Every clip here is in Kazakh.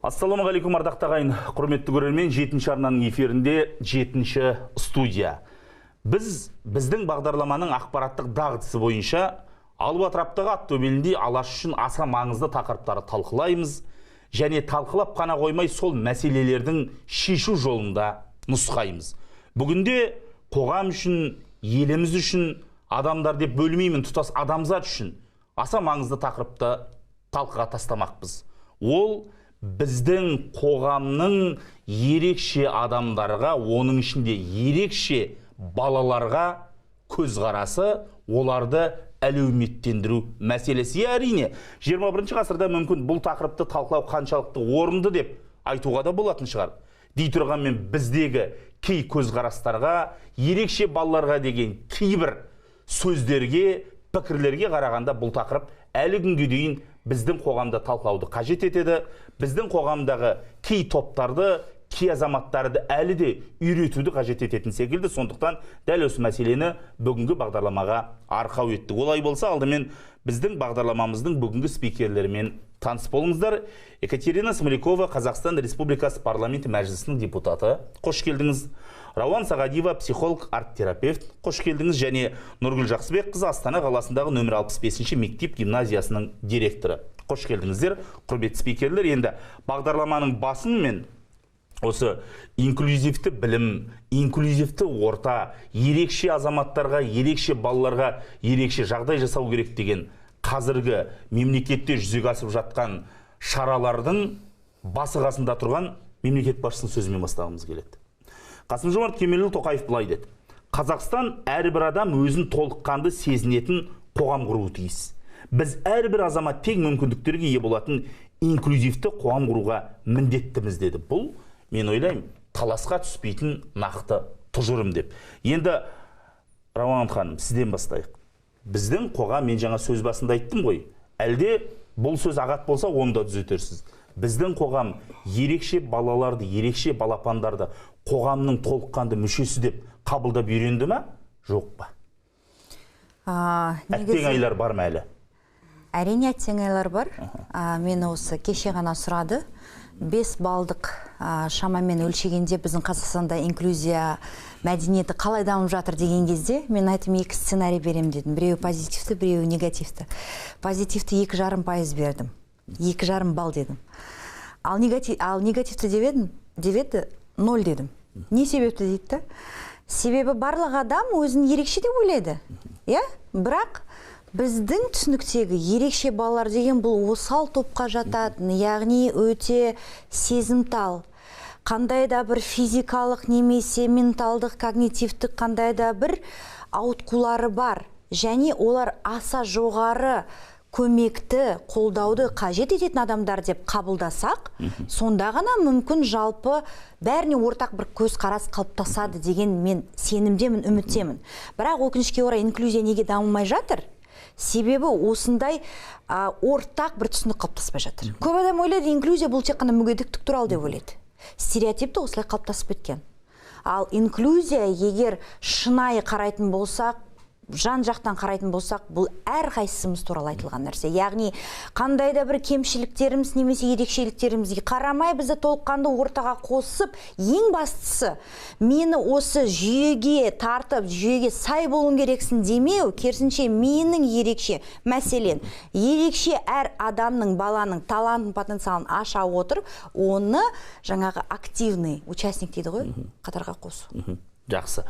Ассалаумағалейкум ардақты ағайын, құрметті көрермен, 7-ші арнаның эфирінде 7-ші студия. Біздің бағдарламаның ақпараттық дағдысы бойынша Алуа Траптағы Ақтөбелінде Алаш үшін аса маңызды тақырыптары талқылаймыз, және талқылап қана қоймай сол мәселелердің шешу жолында нұсқаймыз. Бүгінде қоғам үшін, еліміз үшін, адамдар деп бөлмеймін, тұтас адамзат үшін аса маңызды тақырыпты талқыға тастамақпыз. Ол біздің қоғамның ерекше адамдарға, оның ішінде ерекше балаларға көзқарасы, оларды әлеуметтендіру мәселесі. Әрине, 21 ғасырда мүмкін бұл тақырыпты талқылау қаншалықты орынды деп айтуға да болатын шығар. Дей тұрғанмен біздегі кей көзқарастарға, ерекше балаларға деген кейбір сөздерге, пікірлерге қарағанда бұл тақырып әлі күнге дейін біздің қоғамда талқылауды қажет етеді. Біздің қоғамдағы кей топтарды, кей азаматтарды әлі де үйретуді қажет ететін секілді. Сондықтан дәл осы мәселені бүгінгі бағдарламаға арқау еттік. Олай болса, алдымен біздің бағдарламамыздың бүгінгі спикерлерімен таныс болыңыздар. Екатерина Смолякова, Қазақстан Республикасы парламенті мәжілісінің депутаты. Қош келдіңіз. Рауан Сағадиева, психолог, арт-терапевт. Қош келдіңіз. Және Нұргүл Жақсыбекқызы, Астана қаласындағы нөмір 65-ші мектеп гимназиясының директоры. Қош келдіңіздер, құрметті спикерлер. Енді бағдарламаның басын мен осы инклюзивті білім, инклюзивті орта, ерекше азаматтарға, ерекше балаларға ерекше жағдай жасау керек деген қазіргі мемлекетте жүзеге асып жатқан шаралардың басы қасында тұрған мемлекет басшысының сөзімен бастағымыз келеді. Қасым-Жомарт Кемелұлы Тоқаев былай деді: Қазақстан әрбір адам өзін толыққанды сезінетін қоғам құруы тиіс. Біз әрбір азамат тең мүмкіндіктерге ие болатын инклюзивті қоғам құруға міндеттіміз деді. Бұл, мен ойлаймын, таласқа түспейтін нақты тұжырым деп. Енді Рауан ханым, сізден бастайық. Біздің қоғам, мен жаңа сөз басында айттым ғой, әлде бұл сөз ағат болса, оны да түзетерсіз. Біздің қоғам ерекше балаларды, ерекше балапандарды қоғамның толыққанды мүшесі деп қабылдап үйренді ме, жоқ па? Әттең айлар бар ма әлі? Әрине әттең айлар бар. Мені осы кеше ғана сұрады. 5 балдық шамамен өлшегенде біздің Қазақстанда инклюзия мәдениеті қалай дамып жатыр деген кезде мен айтым 2 сценарий берем дедім. Біреуі позитивті, біреуі негативті. Позитивті 2,5% бердім. 2,5 балл дедім. Ал негативті деп 0 дедім. Не себепті дейді? Себебі барлық адам өзін ерекше деп ойлайды. Бірақ біздің түсініктегі ерекше балалар деген бұл осал топқа жататын, яғни өте сезімтал, қандай да бір физикалық немесе менталдық, когнитивтік қандай да бір ауытқулары бар. Және олар аса жоғары көмекті, қолдауды қажет ететін адамдар деп қабылдасақ, сонда ғана мүмкін жалпы бәріне ортақ бір көзқарас қалыптасады деген мен сенімдемін, үміттемін. Бірақ өкінішке орай инклюзия неге дамымай жатыр? Себебі осындай ортақ бір түсінік қалыптаспай жатыр. Көп адам ойлайды, инклюзия бұл тек қана мүгедектік туралы деп ойлайды. Стереотипті осылай қалыптасып кеткен. Ал инклюзия егер шынайы қарайтын болсақ, жан жақтан қарайтын болсақ, бұл әр қайсымыз туралы айтылған нәрсе. Яғни қандай да бір кемшіліктеріміз немесе ерекшеліктерімізге қарамай бізді толыққанды ортаға қосып, ең бастысы мені осы жүйеге тартып, жүйеге сай болуың керексің демеу, керісінше менің ерекше, мәселен, ерекше әр адамның, баланың талантын, потенциалын аша отырып, оны жаңағы активный участник дейді ғой, қатарға қосу. Жақсы.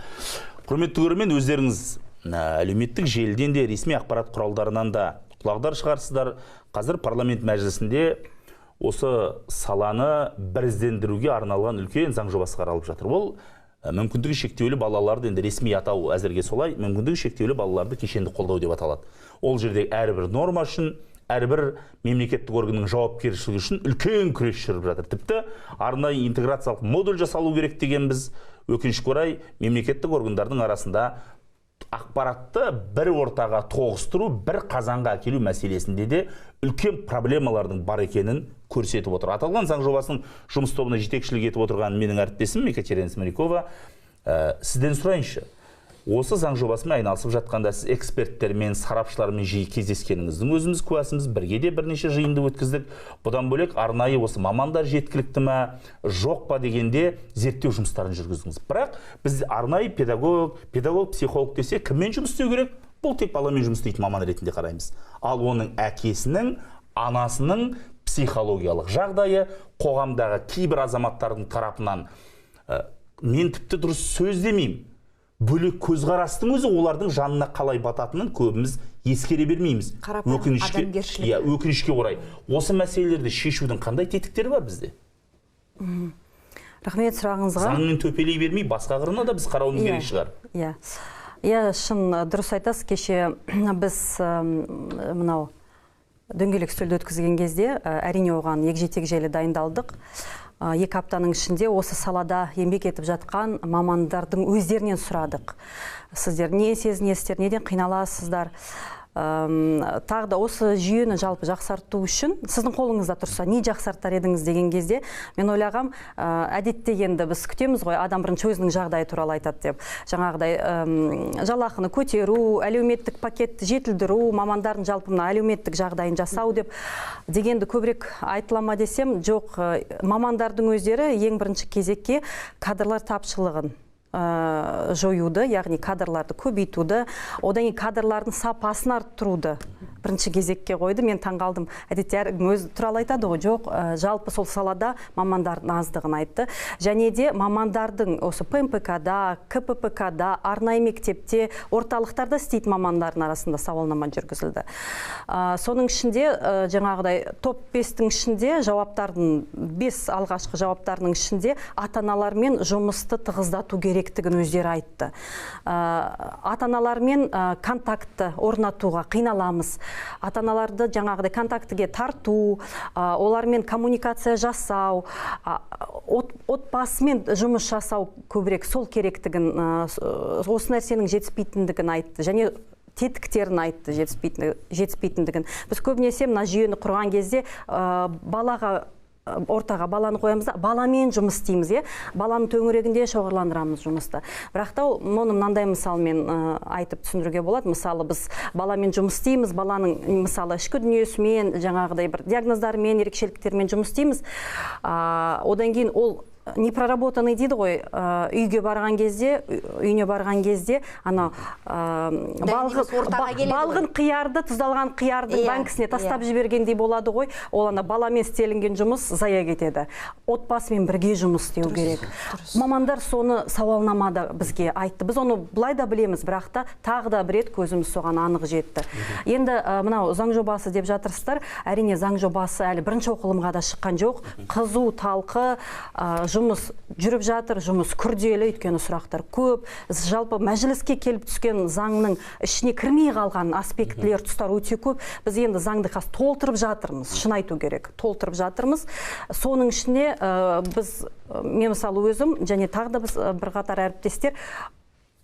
Құрметті көрермен, өздеріңіз әлеуметтік желіден де, ресми ақпарат құралдарынан да құлағдар шығарсыздар. Қазір парламент мәжілісінде осы саланы біріздендіруге арналған үлкен заң жобасы қаралып жатыр. Ол мүмкіндігі шектеулі балаларды, енді ресми атау әзірге солай, мүмкіндігі шектеулі балаларды кешенді қолдау деп аталады. Ол жерде әрбір норма үшін, әрбір мемлекеттік органның жауапкершілігі үшін үлкен күрес жүріп жатыр. Тіпті арнайы интеграциялық модуль жасалу керек деген біз өкінішке орай мемлекеттік органдардың арасында ақпаратты бір ортаға тоғыстыру, бір қазанға әкелу мәселесінде де үлкен проблемалардың бар екенін көрсетіп отыр. Аталған заң жобасының жұмыс тобына жетекшілік етіп отырған менің әріптесім Екатерина Смолякова. Сізден сұрайыншы, осы заң жобасымен айналысып жатқанда сіз эксперттермен, сарапшылармен жиі кездескеніңіздің өзіміз куәсіміз, бірге де бірнеше жиынды өткіздік. Бұдан бөлек арнайы осы мамандар жеткілікті ме, жоқ па дегенде зерттеу жұмыстарын жүргіздіңіз. Бірақ біз арнайы педагог, психолог десе кіммен жұмыс істеу керек? Бұл тек баламен жұмыс істейтін маман ретінде қараймыз. Ал оның әкесінің, анасының психологиялық жағдайы, қоғамдағы кейбір азаматтардың тарапынан мен тіпті дұрыс сөз демеймін, бөлек көзқарастың өзі олардың жанына қалай бататынын көбіміз ескере бермейміз. Өкінішке орай. Осы мәселелерді шешудің қандай тетіктері бар бізде? Рахмет сұрағыңызға. Заңмен төпелей бермей, басқа қырына да біз қарауымыз керек шығар. Шын дұрыс айтасыз. Кеше біз мынау дөңгелек үстелді өткізген кезде әрине оған егжей-тегжейлі дайындалдық. 2 аптаның ішінде осы салада еңбек етіп жатқан мамандардың өздерінен сұрадық. Сіздер не сезінесіздер, неден қиналасыздар? Тағы да осы жүйені жалпы жақсарту үшін сіздің қолыңызда тұрса не жақсартар едіңіз деген кезде мен ойлағам, әдетте енді біз күтеміз ғой, адам бірінші өзінің жағдайы туралы айтады деп. Жаңағыдай жалақыны көтеру, әлеуметтік пакетті жетілдіру, мамандардың жалпы әлеуметтік жағдайын жасау деп дегенді көбірек айтылама десем, жоқ, мамандардың өздері ең бірінші кезекке кадрлар тапшылығын жоюды, яғни кадрларды көбейтуді, одан кейін кадрлардың сапасын арттыруды бірінші кезекке қойды. Мен таңғалдым. Әдетте әркім өзі туралы айтады ғой, жоқ, жалпы сол салада мамандардың аздығын айтты. Және де мамандардың осы ПМПК-да, КППК-да, арнайы мектепте, орталықтарда істейтін мамандардың арасында сауалнама жүргізілді. Соның ішінде жаңағыдай топ 5-тің ішінде жауаптардың 5 алғашқы жауаптарының ішінде ата-аналармен жұмысты тығыздату керектігін өздері айтты. Ата-аналармен контактты орнатуға қиналамыз. Ата-аналарды жаңағыдай контактіге тарту, олармен коммуникация жасау, отбасымен жұмыс жасау көбірек сол керектігін, осы нәрсенің жетіспейтіндігін айтты. Және тетіктерін айтты жетіспейтіндігін. Біз көбінесе мына жүйені құрған кезде ортаға баланы қоямыз да, баламен жұмыс істейміз, баланың төңірегінде шоғырландырамыз жұмысты. Бірақ та оны мынандай мысалмен айтып түсіндіруге болады. Мысалы, біз баламен жұмыс істейміз, баланың мысалы ішкі дүниесімен, жаңағыдай бір диагноздарымен, ерекшеліктермен жұмыс істейміз. Одан кейін ол непроработанный дейді ғой, үйіне барған кезде, ана балғын қиярды, тұздалған қиярды банкісіне тастап жібергендей болады ғой, ол ана баламен істелінген жұмыс зая кетеді. Отбасымен бірге жұмыс істеу керек. Мамандар соны сауалнамада бізге айтты. Біз оны былай да білеміз, бірақ та тағы да бір рет көзіміз соған анық жетті. Енді мынау заң жобасы деп жатырсыздар, әрине заң жобасы әлі бірінші оқылымға да шыққан жоқ. Қызу талқы, жұмыс жүріп жатыр, жұмыс күрделі, өйткені сұрақтар көп. Жалпы мәжіліске келіп түскен заңның ішіне кірмей қалған аспектілер, тұстар өте көп. Біз енді заңды қазір толтырып жатырмыз, шын айту керек, толтырып жатырмыз. Соның ішіне мен мысалы өзім, және тағы да біз бірқатар әріптестер,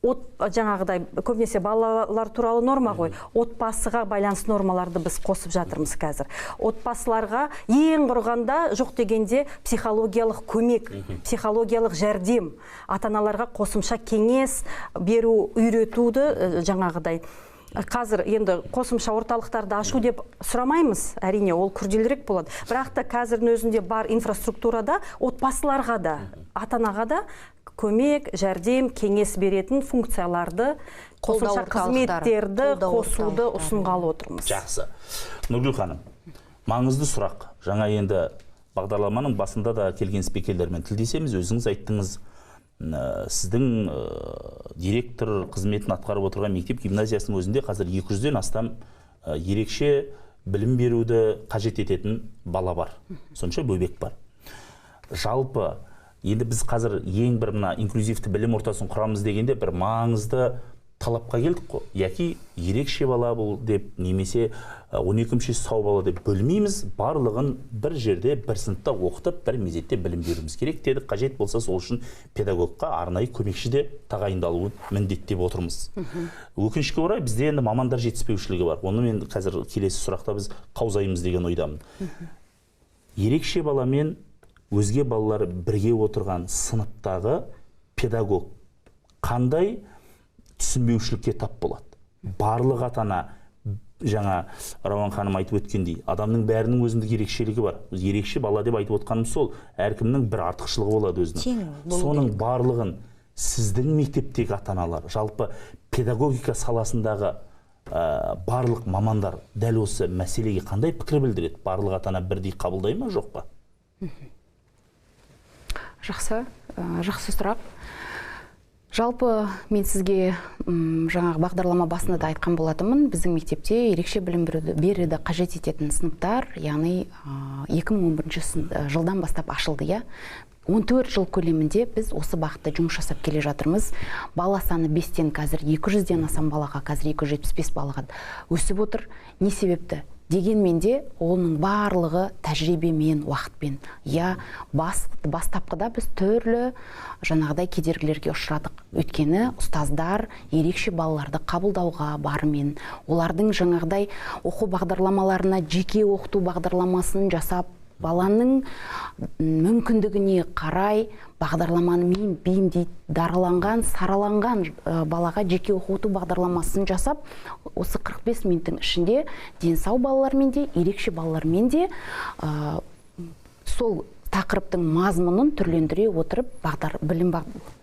жаңағыдай көбінесе балалар туралы норма ғой, отбасыға байланысты нормаларды біз қосып жатырмыз қазір. Отбасыларға ең құрғанда жоқ дегенде психологиялық көмек, психологиялық жәрдем, ата-аналарға қосымша кеңес беру, үйретуді жаңағыдай. Қазір енді қосымша орталықтарды ашу деп сұрамаймыз, әрине ол күрделірек болады. Бірақ та қазірдің өзінде бар инфраструктурада отбасыларға да, ата-анаға да көмек, жәрдем, кеңес беретін функцияларды, қосымша қызметтерді қосуды ұсынғалы отырмыз. Жақсы. Нұргүл ханым, маңызды сұрақ. Жаңа енді бағдарламаның басында да келген спикерлермен тілдесеміз, өзіңіз айттыңыз, сіздің директор қызметін атқарып отырған мектеп гимназиясының өзінде қазір 200-ден астам ерекше білім беруді қажет ететін бала бар. Сонша бөбек бар. Жалпы енді біз қазір ең бір мына инклюзивті білім ортасын құрамыз дегенде бір маңызды талапқа келдік қой. Яки ерекше бала бұл деп, немесе 12-ші сау бала деп бөлмейміз, барлығын бір жерде, бір сыныпта оқытып, бір мезетте білім беруіміз керек дедік. Қажет болса сол үшін педагогқа арнайы көмекші де тағайындалуын міндеттеп отырмыз. Өкінішке орай бізде енді мамандар жетіспеушілігі бар. Оны мен қазір келесі сұрақта біз қаузаймыз деген ойдамын. Ерекше баламен өзге балалар бірге отырған сыныптағы педагог қандай түсінбеушілікке тап болады. Барлық ата-ана, жаңа Рауан ханым айтып өткендей, адамның бәрінің өзіндік ерекшелігі бар. Ерекше бала деп айтып отқанымыз сол, әркімнің бір артықшылығы болады өзінің. Соның барлығын сіздің мектептегі ата-аналар, жалпы педагогика саласындағы барлық мамандар дәл осы мәселеге қандай пікір білдіреді? Барлық ата-ана бірдей қабылдай ма, жоқ па? Жақсы сұрақ. Жалпы мен сізге жаңағы бағдарлама басында да айтқан болатынмын. Біздің мектепте ерекше білім беруді қажет ететін сыныптар, яғни 2011 жылдан бастап ашылды, я. 14 жыл көлемінде біз осы бағытта жұмыс жасап келе жатырмыз. Бала саны 5-тен қазір 200-ден асан балаға, қазір 275 балаға өсіп отыр. Не себепті? Дегенмен де оның барлығы тәжірибемен, уақытпен. Я бастапқыда біз түрлі жаңағыдай кедергілерге ұшырадық. Өйткені ұстаздар ерекше балаларды қабылдауға барымен, олардың жаңағыдай оқу бағдарламаларына жеке оқыту бағдарламасын жасап, баланың мүмкіндігіне қарай бағдарламаны бейімдейді, дараланған, сараланған балаға жеке оқыту бағдарламасын жасап, осы 45 минуттың ішінде денсау балалармен де, ерекше балалармен де сол тақырыптың мазмұнын түрлендіре отырып білім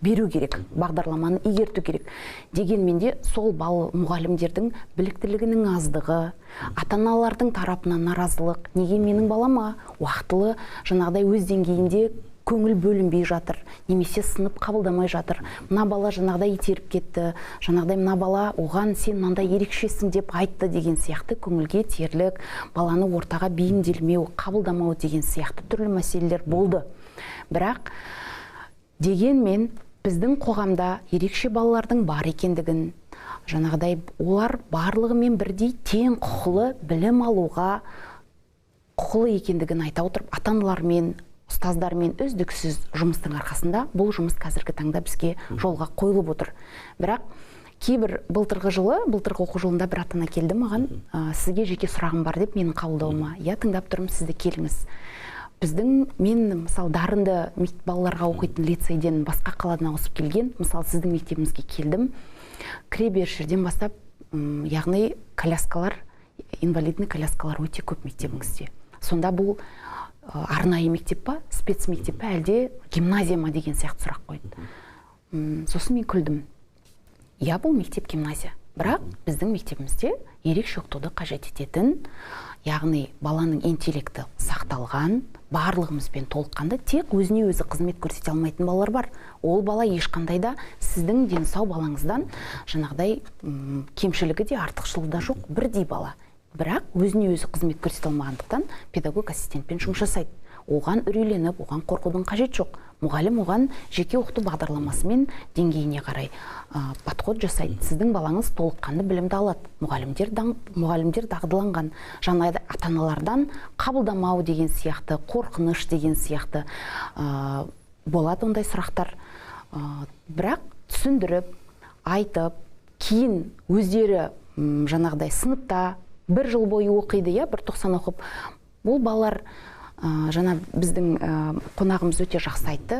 беру керек, бағдарламаны игерту керек. Дегенмен де сол мұғалімдердің біліктілігінің аздығы, ата-аналардың тарапынан наразылық, неге менің балама уақытылы жаңағыдай өз деңгейінде көңіл бөлінбей жатыр, немесе сынып қабылдамай жатыр. Мына бала жаңағыдай итеріп кетті, жаңағыдай мына бала оған сен мынандай ерекшесің деп айтты деген сияқты көңілге тиерлік, баланы ортаға бейімделмеу, қабылдамау деген сияқты түрлі мәселелер болды. Бірақ дегенмен біздің қоғамда ерекше балалардың бар екендігін, жаңағыдай олар барлығымен бірдей тең құқылы білім алуға құқылы екендігін айта отырып, ата-аналармен, ұстаздармен үздіксіз жұмыстың арқасында бұл жұмыс қазіргі таңда бізге жолға қойылып отыр. Бірақ кейбір былтырғы оқу жылында бір ата-ана келді маған, сізге жеке сұрағым бар деп менің қабылдауыма. Я тыңдап тұрмын, сізді келіңіз. Мен мысалы дарынды балаларға оқитын лицейден басқа қаладан ауысып келген, мысалы сіздің мектебіңізге келдім. Кіре беріс жерден бастап, яғни коляскалар, инвалидный коляскалар өте көп мектебіңізде. Сонда бұл арнайы мектеп па, спецмектеп па, әлде гимназия ма деген сияқты сұрақ қойды. Сосын мен күлдім. Я, бұл мектеп гимназия. Бірақ біздің мектебімізде ерекше оқытуды қажет ететін, яғни баланың интеллекті сақталған, барлығымызбен толыққанды, тек өзіне өзі қызмет көрсете алмайтын балалар бар. Ол бала ешқандай да сіздің денсау балаңыздан жаңағыдай кемшілігі де артықшылығы да жоқ, бірдей бала. Бірақ өзіне өзі қызмет көрсете алмағандықтан педагог ассистентпен жұмыс жасайды. Оған үрейленіп, оған қорқудың қажет жоқ. Мұғалім оған жеке оқыту бағдарламасымен деңгейіне қарай подход жасайды. Сіздің балаңыз толыққанды білімді алады. Мұғалімдер дағдыланған. Жаңағыдай ата-аналардан қабылдамау деген сияқты, қорқыныш деген сияқты болады ондай сұрақтар. Бірақ түсіндіріп, айтып, кейін өздері жаңағыдай сыныпта бір жыл бойы оқиды, бір 90 оқып. Бұл балалар, жаңа біздің қонағымыз өте жақсы айтты,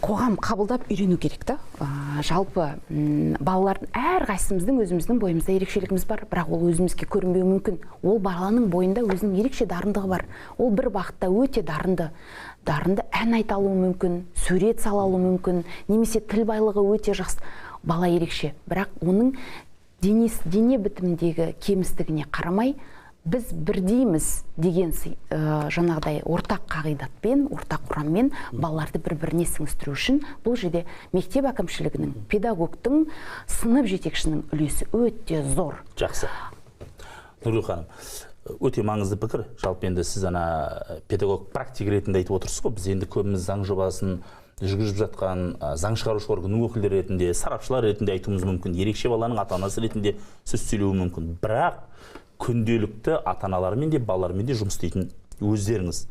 қоғам қабылдап үйрену керек та. Жалпы балалардың әрқайсымыздың өзіміздің бойымызда ерекшелігіміз бар, бірақ ол өзімізге көрінбеуі мүмкін. Ол баланың бойында өзінің ерекше дарындығы бар. Ол бір бағытта өте дарынды ән айта алуы мүмкін, сурет сала алуы мүмкін, немесе тіл байлығы өте жақсы. Бала ерекше, бірақ оның дене бітіміндегі кемістігіне қарамай, біз бірдейміз деген жаңағыдай ортақ қағидатпен, ортақ құраммен балаларды бір-біріне сіңістіру үшін бұл жерде мектеп әкімшілігінің, педагогтың, сынып жетекшінің үлесі өте зор. Жақсы. Нұргүл ханым, өте маңызды пікір. Жалпы енді сіз педагог практик ретінде айтып отырсыз ғой, біз енді көбіміз заң жобасын жүргізіп жатқан заң шығарушы органның өкілдері ретінде, сарапшылар ретінде айтуымыз мүмкін, ерекше баланың ата-анасы ретінде сөз сөйлеуі мүмкін. Бірақ күнделікті ата-аналармен де балалармен де жұмыс істейтін өздеріңіз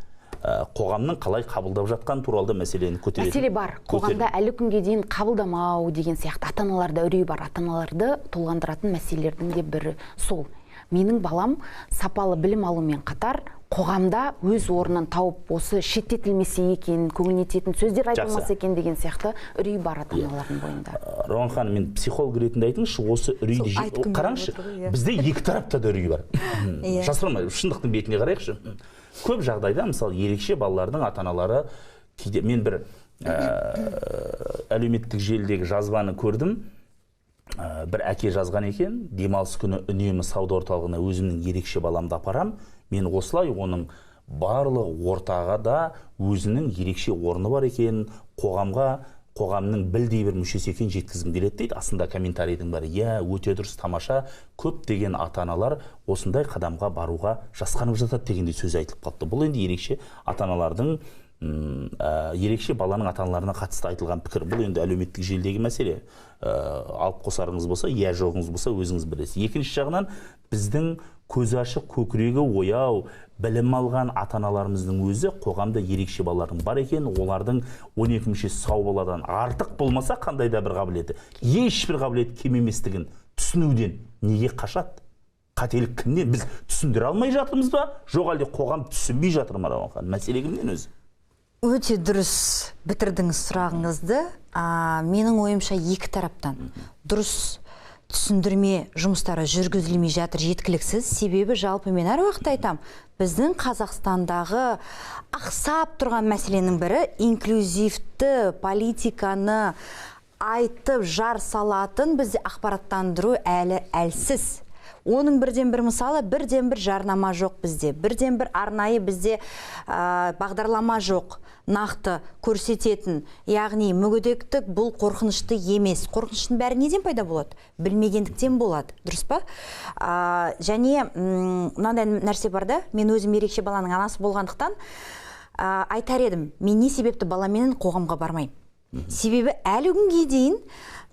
қоғамның қалай қабылдап жатқан туралы мәселені көтереді. Мәселе бар. Қоғамда әлі күнге дейін қабылдамау деген сияқты ата-аналарда үрей бар. Ата-аналарды толғандыратын мәселелердің де бірі сол. менің балам сапалы білім алумен қатар қоғамда өз орнын тауып осы шеттетілмесе екен, көңіліне тиетін сөздер айтылмаса екен деген сияқты үрей бар ата-аналардың бойында. Рауан ханым, мен психолог ретінде айтыңызшы, осы үрейді қараңызшы, бізде екі тарапта да үрей бар. Жасырмай, шындықтың бетіне қарайықшы. Көп жағдайда, мысалы, ерекше балалардың ата-аналары, мен бір әлеуметтік желідегі жазбаны көрдім. Бір әке жазған екен, демалыс күні үнемі сауда орталығына өзімнің ерекше баламды апарам. Мен осылай оның барлық ортаға да өзінің ерекше орны бар екен, қоғамның білдей бір мүшесі екен жеткізгім келеді дейді. Астында комментарийдің бәрі, өте дұрыс, тамаша, көптеген ата-аналар осындай қадамға баруға жасқанып жатады дегендей сөз айтылып қалыпты. Бұл енді ерекше ата-аналардың ерекше баланың ата-аналарына қатысты айтылған пікір. Бұл енді әлеуметтік желідегі мәселе. Алып қосарыңыз болса, жоғыңыз болса, өзіңіз білесіз. Екінші жағынан, біздің көзі ашық, көкірегі ояу, білім алған ата-аналарымыздың өзі қоғамда ерекше балалардың бар екен, олардың 12 мүшесі сау баладан артық болмаса, қандай да бір қабілеті, ешбір қабілет кем еместігін түсінуден неге қашады? Қателік кімнен? Біз түсіндіре алмай жатырмыз ба? Жоқ, әлде қоғам түсінбей жатыр ма? Мәселе кімнен өзі? Өте дұрыс бітірдіңіз сұрағыңызды. Менің ойымша екі тараптан дұрыс түсіндірме жұмыстары жүргізілмей жатыр, жеткіліксіз. Себебі жалпы мен әр уақытта айтам, біздің Қазақстандағы ақсап тұрған мәселенің бірі инклюзивті политиканы айтып жар салатын бізде ақпараттандыру әлі әлсіз. Оның бірден бір мысалы, бірден бір жарнама жоқ бізде, бірден бір арнайы бізде бағдарлама жоқ, нақты көрсететін. Яғни мүгедектік бұл қорқынышты емес. Қорқыныштың бәрі неден пайда болады? Білмегендіктен болады, дұрыс па? Және мынандай нәрсе бар да, мен өзім ерекше баланың анасы болғандықтан айтар едім, мен не себепті баламен қоғамға бармаймын? Себебі әлі күнге дейін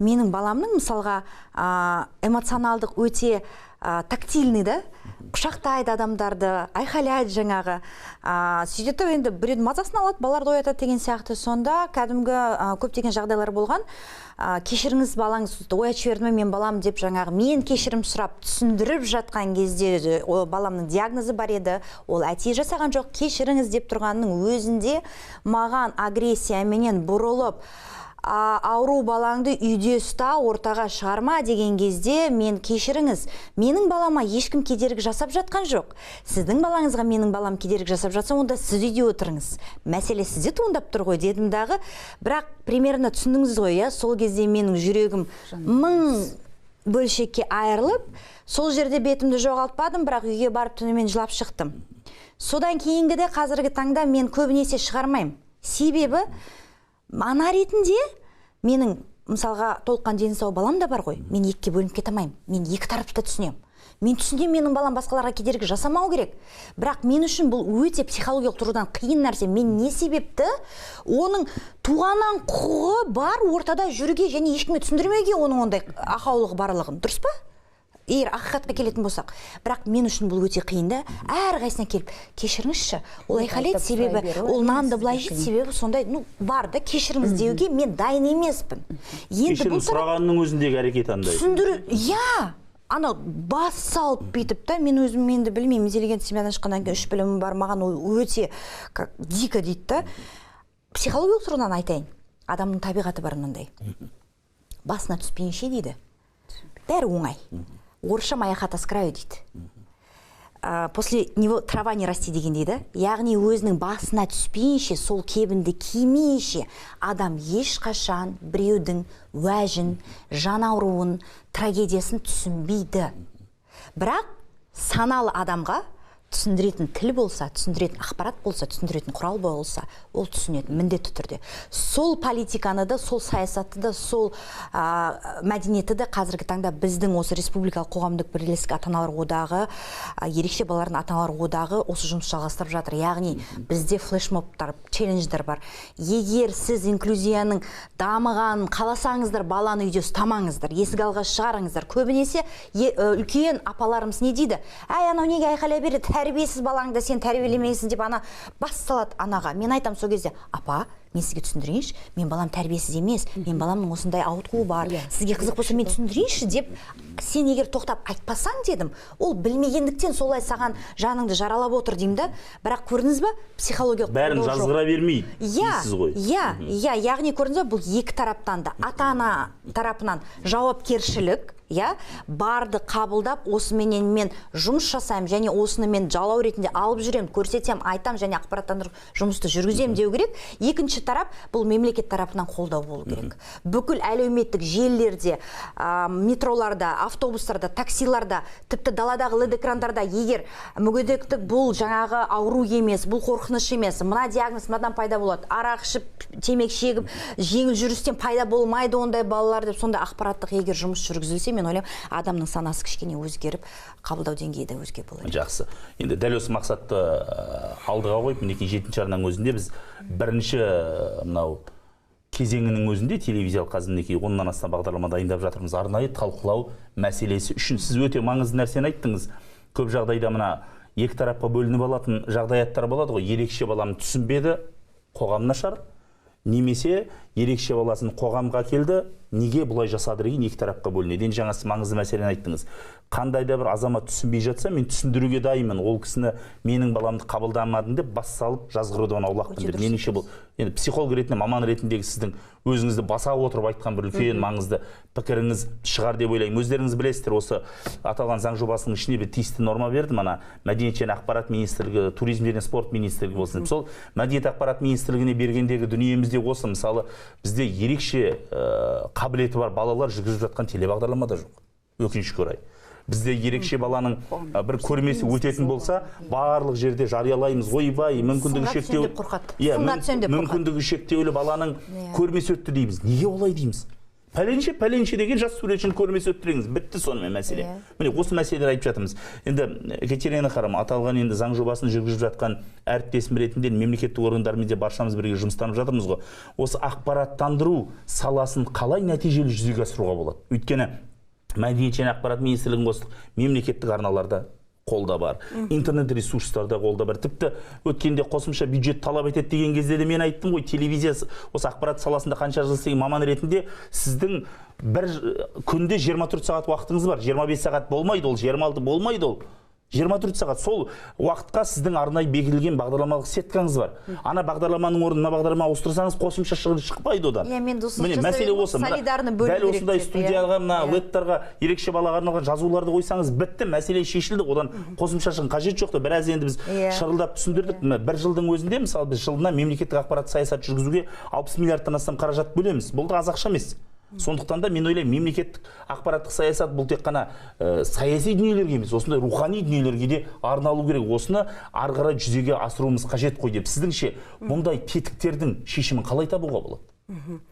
менің баламның мысалға эмоционалдық өте тактильный да, құшақтайды адамдарды, айқайлайды жаңағы. Сөйтіп енді біреудің мазасын алады, балаларды оятады деген сияқты. Сонда кәдімгі көптеген жағдайлар болған. Кешіріңіз, балаңызды оятып жіберді ме, мен балам деп жаңағы мен кешірім сұрап түсіндіріп жатқан кезде баламның диагнозы бар еді, ол әте жасаған жоқ, кешіріңіз деп тұрғанның өзінде маған агрессияменен бұрылып, ауру балаңды үйде ұста, ортаға шығарма деген кезде мен кешіріңіз, менің балама ешкім кедергі жасап жатқан жоқ. Сіздің балаңызға менің балам кедергі жасап жатса, онда сіз үйде отырыңыз. Мәселе сізде туындап тұр ғой дедім дағы, бірақ примерно түсіндіңіз ғой, сол кезде менің жүрегім 1000 бөлшекке айырылып, сол жерде бетімді жоғалтпадым, бірақ үйге барып түнімен жылап шықтым. Содан кейінгі де қазіргі таңда мен көбінесе шығармаймын. Себебі ана ретінде менің мысалға толыққан дені сау балам да бар ғой, мен екіге бөлініп кете алмаймын. Мен екі тарапты түсінемін. Мен түсінемін, менің балам басқаларға кедергі жасамау керек. Бірақ мен үшін бұл өте психологиялық тұрғыдан қиын нәрсе. Мен не себепті оның туғаннан құқығы бар ортада жүруге және ешкімге түсіндірмеуге оның ондай ақаулығы барлығын. Дұрыс па? Егер ақиқатқа келетін болсақ, бірақ мен үшін бұл өте қиын да, әрқайсысына келіп, кешіріңізші, ол айқайлайды, себебі ол нанды былай жейді, себебі сондай, бар да, кешіріңіз деуге мен дайын емеспін. Кешірім сұрағанның өзіндегі әрекет андай. Түсіндіру, ана бас салып бүйтіп та, мен өзім менді білмеймін, интеллигент семьядан шыққаннан кейін 3 білімім бар, маған ол өте дико дейді да. Психологиялық тұрғыдан айтайын, адамның табиғаты бар мынандай. Басына түспейінше дейді, бәрі оңай. Орысша маяхата с краю дейді. После него трава не расти деген дейді. Яғни өзінің басына түспейінше, сол кебінді кимейінше адам ешқашан біреудің уәжін, жан ауруын, трагедиясын түсінбейді. Бірақ саналы адамға түсіндіретін тіл болса, түсіндіретін ақпарат болса, түсіндіретін құрал болса, ол түсінеді міндетті түрде. Сол политиканы да, сол саясатты да, сол мәдениетті де қазіргі таңда біздің осы республикалық қоғамдық бірлестік ата-аналар одағы, ерекше балалардың ата-аналар одағы осы жұмыс жалғастырып жатыр. Яғни бізде флешмобтар, челлендждер бар. Егер сіз инклюзияның дамығанын қаласаңыздар, баланы үйде ұстамаңыздар, есік алға шығарыңыздар. Көбінесе үлкен апаларымыз не дейді? Әй, анау неге айқайлай береді? тәрбиесіз балаңды сен тәрбиелемейсің деп ана бас салады анаға. Мен айтам сол кезде, апа, мен сізге түсіндірейінші, мен балам тәрбиесіз емес, мен баламның осындай ауытқуы бар, сізге қызық болса мен түсіндірейінші деп, сен егер тоқтап айтпасаң дедім, ол білмегендіктен солай саған жаныңды жаралап отыр деймін да. Бірақ көрдіңіз ба, психологиялық бәрін жазғыра бермейді дейсіз ғой. Иә, яғни көрдіңіз ба, бұл екі тараптан да, ата-ана тарапынан жауапкершілік, барды қабылдап, осыменен мен жұмыс жасаймын және осыны мен жалау ретінде алып жүремін, көрсетем, айтам және ақпараттандыру жұмысты жүргізем деу керек. Екінші тарап, бұл мемлекет тарапынан қолдау болу керек. Бүкіл әлеуметтік желілерде, метроларда, автобустарда, таксиларда, тіпті даладағы LED экрандарда егер мүгедектік бұл жаңағы ауру емес, бұл қорқыныш емес, мына диагноз мынадан пайда болады, арақ ішіп, темекі шегіп, жеңіл жүрістен пайда болмайды ондай балалар деп, сонда ақпараттық егер жұмыс жүргізілсе, мен ойлаймын, адамның санасы кішкене өзгеріп, қабылдау деңгейі де өзге болады. Жақсы. Енді дәл осы мақсатты алдыға қойып, мінекей 7-ші арнаның өзінде біз бірінші мынау кезеңінің өзінде телевизиялық қазір мінекей 10-нан астам бағдарлама дайындап жатырмыз. Арнайы талқылау мәселесі үшін сіз өте маңызды нәрсені айттыңыз. Көп жағдайда мына екі тарапқа бөлініп алатын жағдаяттар болады ғой. Ерекше баланы түсінбеді, қоғам нашар, немесе ерекше баласын қоғамға келді, неге бұлай жасады деген екі тарапқа бөлінеді. Енді жаңа сіз маңызды мәселені айттыңыз. Қандай да бір азамат түсінбей жатса, мен түсіндіруге дайынмын. Ол кісіні менің баламды қабылдамадың деп бас салып жазғырудан аулақпын деп. Меніңше бұл енді психолог ретінде, маман ретіндегі сіздің өзіңізді баса отырып айтқан бір үлкен маңызды пікіріңіз шығар деп ойлаймын. Өздеріңіз білесіздер, осы аталған заң жобасының ішіне бір тиісті норма бердім. Ана Мәдениет және ақпарат министрлігі, туризм және спорт министрлігі болсын. Сол Мәдениет ақпарат министрлігіне бергендегі дүниемізде осы, мысалы, бізде ерекше қабілеті бар балалар жүргізіп жатқан телебағдарлама да жоқ. Өкінішке орай. Бізде ерекше баланың бір көрмесі өтетін болса, барлық жерде жариялаймыз. Ойбай, мүмкіндігі шектеулі. Мүмкіндігі шектеулі баланың көрмесі өтті дейміз. Неге олай дейміз? Пәленше деген жас суретшінің көрмесі өттіреңіз. Бітті сонымен мәселе. Міне осы мәселелер айтып жатырмыз. Енді Екатерина ханым, аталған енді заң жобасын жүргізіп жатқан әріптесім ретінде мемлекеттік органдармен де баршамыз бірге жұмыстанып жатырмыз ғой. Осы ақпараттандыру саласын қалай нәтижелі жүзеге асыруға болады? Өйткені Мәдениет және ақпарат министрлігін қостық, мемлекеттік арналарда қолда бар, интернет ресурстарда қолда бар. Тіпті өткенде қосымша бюджет талап етеді деген кезде де мен айттым ғой, телевизия осы ақпарат саласында қанша жыл істеген маман ретінде сіздің бір күнде 24 сағат уақытыңыз бар. 25 сағат болмайды ол, 26 болмайды ол. 24 сағат сол уақытқа сіздің арнайы белгіленген бағдарламалық сеткаңыз бар. Ана бағдарламаның орнына бағдарлама ауыстырсаңыз қосымша шығын шықпайды одан. Міне мәселе осы. Дәл осындай студияға, мына LED-тарға, ерекше балаға арналған жазуларды қойсаңыз бітті, мәселе шешілді. Одан қосымша шығын қажет жоқ та. Біраз енді біз шырылдап түсіндірдік. Бір жылдың өзінде, мысалы, біз жылына мемлекеттік ақпарат саясат жүргізуге 60 миллиардтан астам қаражат бөлеміз. Бұл да аз ақша емес. Сондықтан да мен ойлаймын, мемлекеттік ақпараттық саясат бұл тек қана саяси дүниелерге емес, осындай рухани дүниелерге де арналу керек. Осыны ары қарай жүзеге асыруымыз қажет қой деп. Сіздіңше мұндай тетіктердің шешімін қалай табуға болады?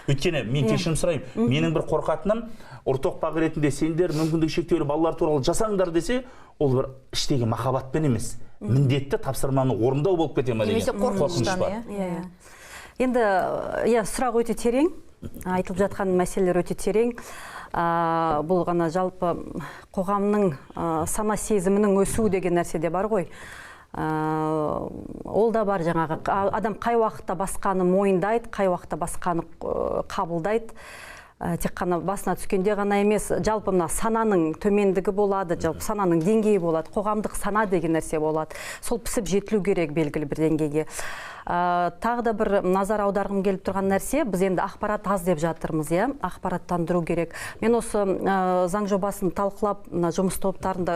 Өйткені мен кешірім сұраймын, менің бір қорқатыным, ұртоқпағы ретінде сендер мүмкіндігі шектеулі балалар туралы жасаңдар десе, ол бір іштегі махаббатпен емес, міндетті тапсырманы орындау болып кете ме деген қорқыныш бар. Енді сұрақ өте терең, айтылып жатқан мәселелер өте терең. Бұл ғана жалпы қоғамның сана сезімінің өсуі деген нәрсе де бар ғой. Ол да бар, жаңағы адам қай уақытта басқаны мойындайды, қай уақытта басқаны қабылдайды. Тек қана басына түскенде ғана емес, жалпы мына сананың төмендігі болады, жалпы сананың деңгейі болады, қоғамдық сана деген нәрсе болады. Сол пісіп жетілу керек белгілі бір деңгейге. Тағы да бір назар аударғым келіп тұрған нәрсе, біз енді ақпарат аз деп жатырмыз, ақпараттандыру керек. Мен осы заң жобасын талқылап, жұмыс топтарында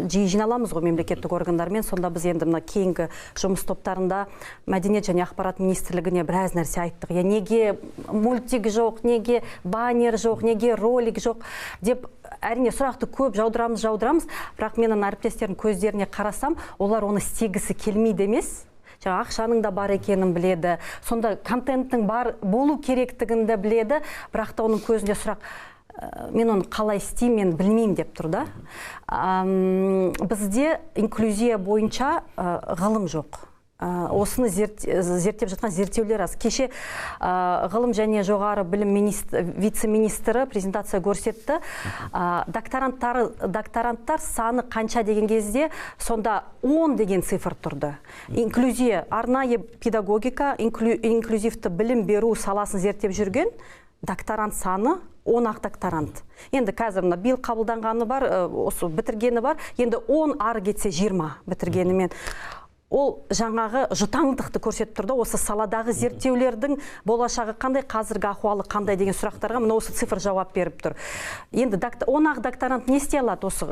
жиі жиналамыз ғой мемлекеттік органдармен. Сонда біз енді кейінгі жұмыс топтарында Мәдениет және ақпарат министрлігіне біраз нәрсе айттық. Неге мультик жоқ, неге баннер жоқ, неге ролик жоқ деп әрине сұрақты көп жаудырамыз, бірақ менің әріптестердің көздеріне қарасам, олар оны істегісі келмейді емес. Жаңа ақшаның да бар екенін біледі, сонда контенттің бар болу керектігін де біледі, бірақ та оның көзінде сұрақ, мен оны қалай істеймін, мен білмеймін деп тұр да. Бізде инклюзия бойынша ғылым жоқ. осыны зерттеп жатқан зерттеулер аз. Кеше ғылым және жоғары білім вице-министрі презентация көрсетті. Докторанттар саны қанша деген кезде сонда 10 деген цифр тұрды. Инклюзия, арнайы педагогика, инклюзивті білім беру саласын зерттеп жүрген докторант саны 10 докторант. Енді қазір биыл қабылданғаны бар, осы бітіргені бар, енді 10 ары кетсе 20 бітіргенімен. Ол жаңағы жұтаңдықты көрсетіп тұрды. Осы саладағы зерттеулердің болашағы қандай, қазіргі ахуалы қандай деген сұрақтарға мына осы цифр жауап беріп тұр. Енді 10 докторант не істей алады? Осы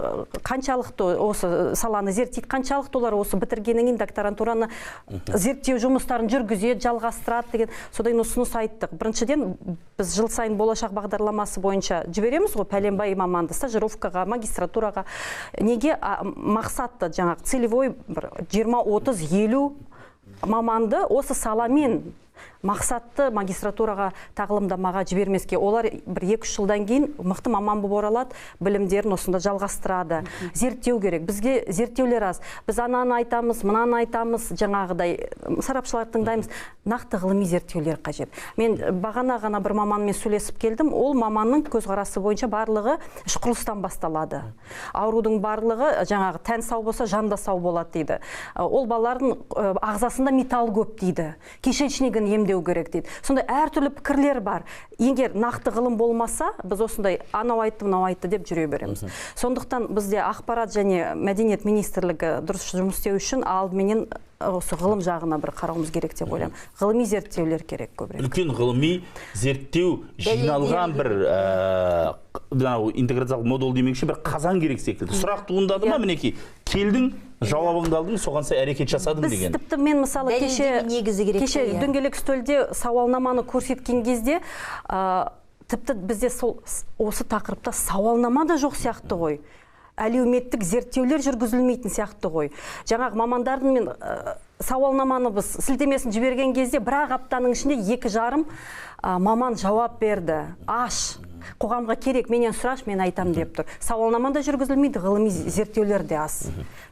қаншалықты осы саланы зерттейді, қаншалықты олар осы бітіргеннен кейін докторантураны зерттеу жұмыстарын жүргізеді, жалғастырады деген содан ұсыныс айттық. Біріншіден біз жыл сайын болашақ бағдарламасы бойынша жібереміз ғой пәленбай маманды стажировкаға, магистратураға. Неге мақсатты жаңағы целевой 20-30-50 маманды осы саламен мақсатты магистратураға тағылымдамаға жібермеске. Олар бір 2-3 жылдан кейін мықты маман болып оралады, білімдерін осында жалғастырады. Зерттеу керек. Бізге зерттеулер аз. Біз ананы айтамыз, мынаны айтамыз, жаңағыдай сарапшылар тыңдаймыз. Нақты ғылыми зерттеулер қажет. Мен бағана ғана бір маманмен сөйлесіп келдім. Ол маманның көзқарасы бойынша барлығы ішқұрылыстан басталады. Аурудың барлығы жаңағы тән сау болса, жан да сау болады дейді. Ол балалардың ағзасында металл көп дейді. Кишечнигін емдеу керек дейді. Сондай әртүрлі пікірлер бар. Егер нақты ғылым болмаса, біз осындай анау айтты, мынау айтты деп жүре береміз. Сондықтан бізде ақпарат және мәдениет министрлігі дұрыс жұмыс істеу үшін алдыменен осы ғылым жағына бір қарауымыз керек деп ойлаймын. Ғылыми зерттеулер керек көбірек. Үлкен ғылыми зерттеу жиналған бір интеграциялық модуль демекші бір қазан керек секілді. Сұрақ туындады ма, мінекей, келдің, жауабыңды алдың, соған сай әрекет жасадың деген. Біз тіпті мен мысалы кеше дөңгелек үстелде сауалнаманы көрсеткен кезде тіпті бізде осы тақырыпта сауалнама да жоқ сияқты ғой. Әлеуметтік зерттеулер жүргізілмейтін сияқты ғой. Жаңағы мамандардың мен сауалнаманы біз сілтемесін жіберген кезде бір-ақ аптаның ішінде 2,5 маман жауап берді. Аш, қоғамға керек, менен сұрашы, мен айтам деп тұр. Сауалнама да жүргізілмейді, ғылыми зерттеулер де аз.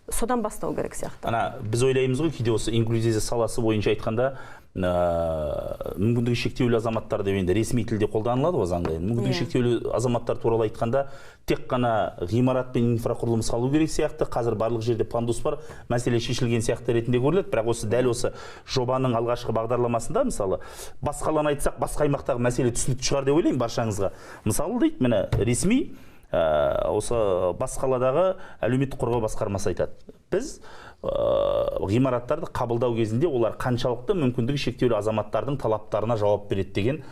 Содан бастау керек сияқты. Біз ойлаймыз ғой, кейде осы инклюзия саласы бойынша айтқанда, мүмкіндігі шектеулі азаматтар деп енді ресми тілде қолданылады ғой заңда. Мүмкіндігі шектеулі азаматтар туралы айтқанда тек қана ғимарат пен инфрақұрылым салу керек сияқты, қазір барлық жерде пандус бар, мәселе шешілген сияқты ретінде көріледі. Бірақ осы дәл осы жобаның алғашқы бағдарламасында мысалы бас қаланы айтсақ, басқа аймақтағы мәселе түсінікті шығар деп ойлаймын баршаңызға. Мысалы дейді, міне ресми осы бас қаладағы әлеуметтік қорғау басқармасы айтады. Біз ғимараттарды қабылдау кезінде олар қаншалықты мүмкіндігі шектеулі азаматтардың талаптарына жауап береді деген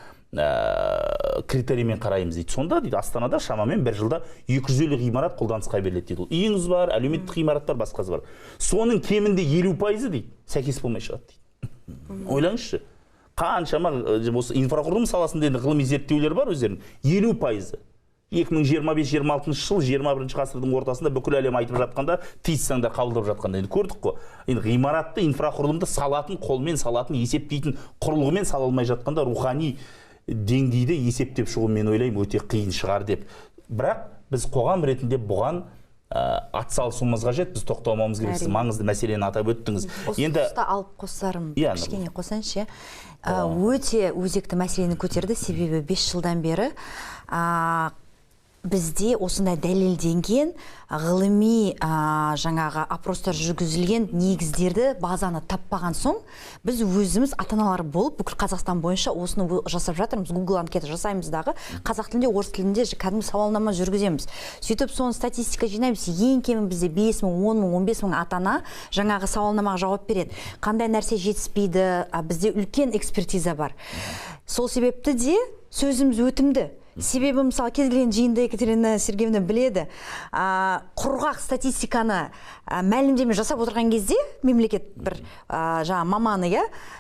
критериймен қараймыз дейді. Сонда дейді, Астанада шамамен бір жылда 250 ғимарат қолданысқа беріледі дейді. Үйіңіз бар, әлеуметтік ғимараттар басқасы бар. Соның кемінде 50% дейді, сәйкес болмай шығады дейді. Ойлаңызшы, қаншама осы инфрақұрылым саласында енді ғылыми зерттеулер бар өздерінің, 50%. 2025-26 жыл 21 ғасырдың ортасында бүкіл әлем айтып жатқанда тиіссаңдар қабылдап жатқанда енді көрдік қой. Енді ғимаратты, инфрақұрылымды салатын, қолмен салатын, есептейтін құрылғымен сала алмай жатқанда рухани деңгейді есептеп шығу мен ойлаймын өте қиын шығар деп. Бірақ біз қоғам ретінде бұған атсалысуымыз қажет, біз тоқтамауымыз керек. Сіз маңызды мәселені атап өттіңіз. Енді тұста алып қосарым, кішкене қосайыншы. Өте өзекті мәселені көтерді, себебі 5 жылдан бері бізде осындай дәлелденген ғылыми жаңағы опростар жүргізілген негіздерді базаны таппаған соң біз өзіміз ата-аналар болып бүкіл Қазақстан бойынша осыны жасап жатырмыз. Google анкета жасаймыз дағы, қазақ тілінде, орыс тілінде кәдімгі сауалнама жүргіземіз. Сөйтіп соны статистика жинаймыз. Ең кемі бізде 5 мың, 10 мың, 15 мың ата-ана жаңағы сауалнамаға жауап береді. Қандай нәрсе жетіспейді, бізде үлкен экспертиза бар. Сол себепті де сөзіміз өтімді. Себебі мысалы кез келген жиында Екатерина Сергеевна біледі, құрғақ статистиканы мәлімдеме жасап отырған кезде мемлекет бір жаңа маманы,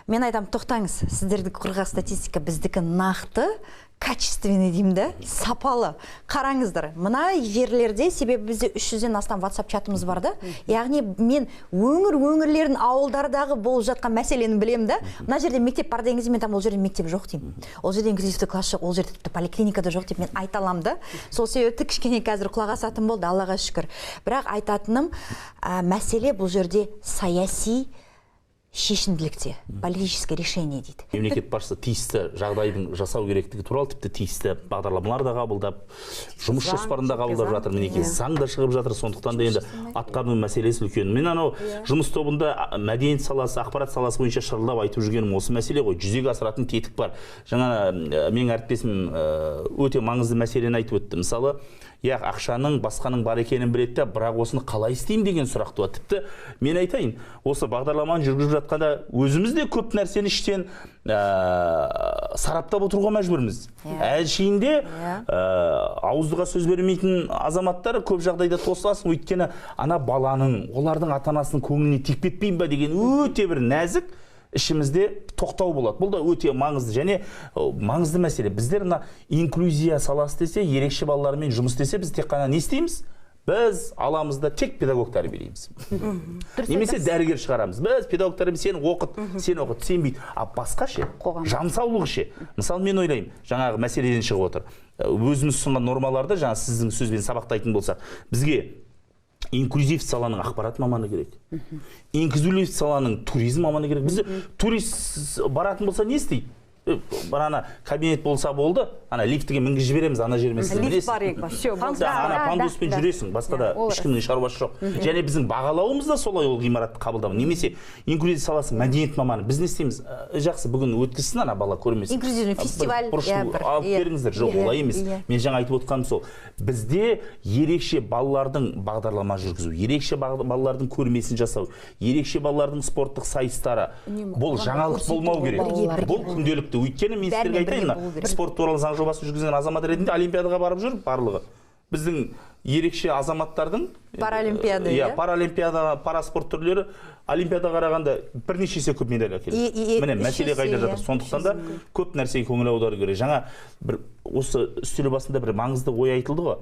мен айтам, тоқтаңыз, сіздерді құрғақ статистика, біздікі нақты, качественный деймін да, сапалы. Қараңыздар, мына жерлерде, себебі бізде 300-ден астам WhatsApp чатымыз бар да, яғни мен өңірлердің ауылдардағы болып жатқан мәселені білемін да. Мына жерде мектеп бар деңіз, мен там ол жерде мектеп жоқ деймін. Ол жерде инклюзивті класс жоқ, ол жерде тіпті поликлиникада жоқ деп мен айта аламын да. Сол себепті кішкене қазір құлақ асатын болды, Аллаға шүкір. Бірақ айтатыным мәселе бұл жерде саяси шешімділікте, политическое решение дейді. Мемлекет басшысы тиісті жағдайдың жасау керектігі туралы тіпті тиісті бағдарламалар да қабылдап, жұмыс жоспарында қабылдап жатыр. Мінекей заң да шығып жатыр. Сондықтан да енді атқару мәселесі үлкен. Мен анау жұмыс тобында мәдениет саласы, ақпарат саласы бойынша шырылдап айтып жүргенім осы мәселе ғой. Жүзеге асыратын тетік бар. Жаңа менің әріптесім өте маңызды мәселені айтып өтті. Мысалы, ақшаның басқаның бар екенін біледі де, бірақ осыны қалай істеймін деген сұрақ туады. Тіпті мен айтайын, осы бағдарламаны жүргізіп жатқанда өзіміз де көп нәрсені іштен сараптап отыруға мәжбүрміз. Әншейінде ауыздыға сөз бермейтін азаматтар көп жағдайда тосыласың, өйткені ана баланың, олардың ата-анасының көңіліне тиіп кетпейін ба деген өте бір нәзік ішімізде тоқтау болады. Бұл да өте маңызды және маңызды мәселе. Біздер мына инклюзия саласы десе, ерекше балалармен жұмыс десе, біз тек қана не істейміз? Біз аламызда тек педагог тәрбиелейміз. Немесе дәрігер шығарамыз. Біз педагог тәрбие, сен оқыт, сен бүйт. А басқа ше, жансаулығы ше. Мысалы, мен ойлаймын, жаңағы мәселеден шығып отыр. Өзіміз ұсынған нормаларды, жаңа сіздің сөзбен сабақтайтын болсақ, бізге инклюзив саланың ақпарат маманы керек. Инклюзив саланың туризм маманы керек. Бізде турист баратын болса не істейді? Ана кабинет болса болды, ана лифтіге мінгізіп жібереміз, ана жермен сіз білесіз. Лифт бар ек, все. Ана пандуспен жүресің, басқада ешкімнің шаруасы жоқ. Және біздің бағалауымыз да солай ол ғимаратты қабылдау. Немесе инклюзив саласы мәдениет маманы. Біз не істейміз? Жақсы, бүгін өткізсін ана бала көрмесін. Инклюзивный фестиваль. Алып беріңіздер. Жоқ, олай емес. Мен жаңа айтып отқаным сол. Бізде ерекше балалардың бағдарлама жүргізу, ерекше балалардың көрмесін жасау, ерекше балалардың спорттық сайыстары. Бұл жаңалық болмау керек. Бұл күнделікті. Өйткені мен сіздерге айтайын, спорт туралы заң жобасын жүргізген азамат ретінде олимпиадаға барып жүр барлығы. Біздің ерекше азаматтардың паралимпиада, параспорт түрлері олимпиадаға қарағанда бірнеше есе көп медаль әкелді. Міне мәселе қайда жатыр. Сондықтан да көп нәрсеге көңіл аудару керек. Жаңа бір осы үстел басында бір маңызды ой айтылды ғой.